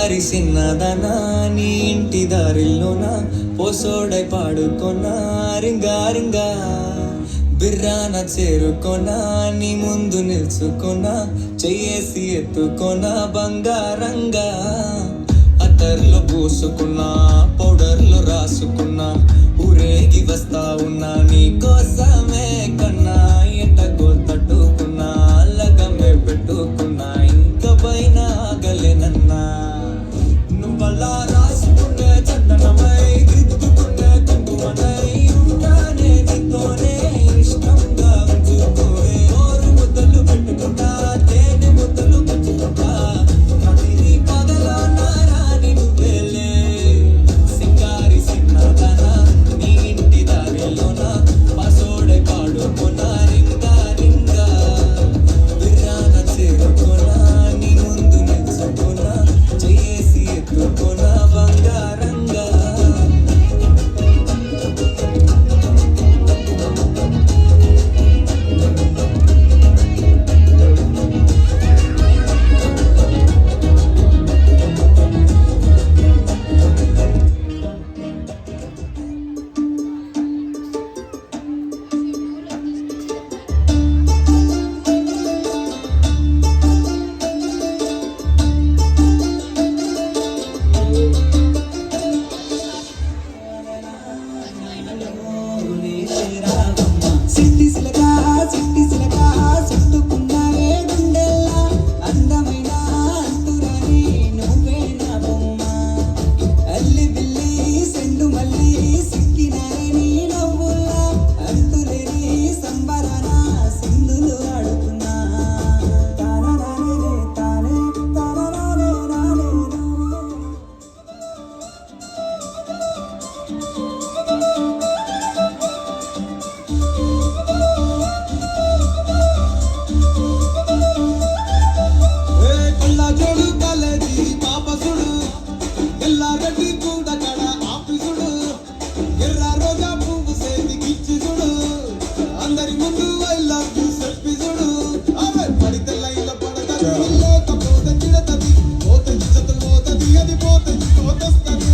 సింగారి సిన్నదనా నీ ఇంటి దారిల్లోనా పోసోడై పాడుకొన్నా రింగా రింగా బిర్రాన చేరుకొనా నీ ముందు నిల్చుకొనా చెయ్యేసి ఎత్తుకొనా బంగారంగా అతర్లో పూసుకున్నా పౌడర్లో రాసుకున్నా ఊరేగి వస్తా ఉన్నా నీ కోసమే కన్నా ఎట్టగో తట్టుకున్నా లగమే పెట్టుకున్నా ఇంక పైన ఆగలేనన్నా నువ్వలా రాసుకునే చందనమై దిద్దుకునే కుంకుమనై ఉంటానే నీతోనే ఇష్టంగా ఉంచుకోవే నోరు ముద్దలు పెట్టుకుంటా తేనె ముద్దలు పెట్టుకుంటా ప్రతిదీ పగలా నారాని నువ్వేలే సింగారి సిన్నదనా నీ ఇంటి దారిలోన పసోడే పాడుకున్నా రింగా రింగా బిర్రాన చేరుకున్నా నీ ముందు నిల్చుకున్నా చెయ్యేసి ఎత్తుకున్నా బంగారంగా సిట్టి సిలక చుట్టుకున్నావే గుండెల్లా అందమైన అంతురాని నువ్వే నా బొమ్మ అల్లి బిల్లి సెండు మల్లి సిక్కినానే నీ నవ్వుల్లా అంతులేని సంబరాన సింధులు ఆడుతున్నా తాననానే తానే తాననానే నానే కళ్ళ జోడు కాలేజీ పాపసుడు ఎల్లారెడ్డి కూడా కడ ఆఫీసుడు ఎర్ర రోజా పువ్వు సేతికిచ్చి చూడు అందరి ముందు ఐ లవ్ యూ సెల్ఫీ చూడు అరే పడితే లైన్ల పడతది లేకపోతే చిడతది పోతే ఇజ్జత్ పోతది అది పోతే పోతొస్తది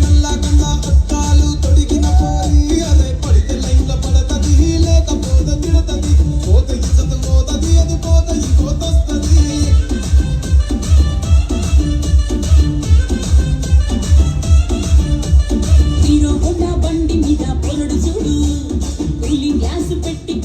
నల్ల కళ్ళ అద్దాలు తొడిగిన పోరి అదే పడితే లైన్ల పడతది లేకపోతే తిడతది పోతే ఇజ్జత్ పోతది అది పోతే ఇంకోతొస్తది హీరో హోండా బండి మీద పొరడు చూడు కూలింగ్ గ్లాస్ పెట్టి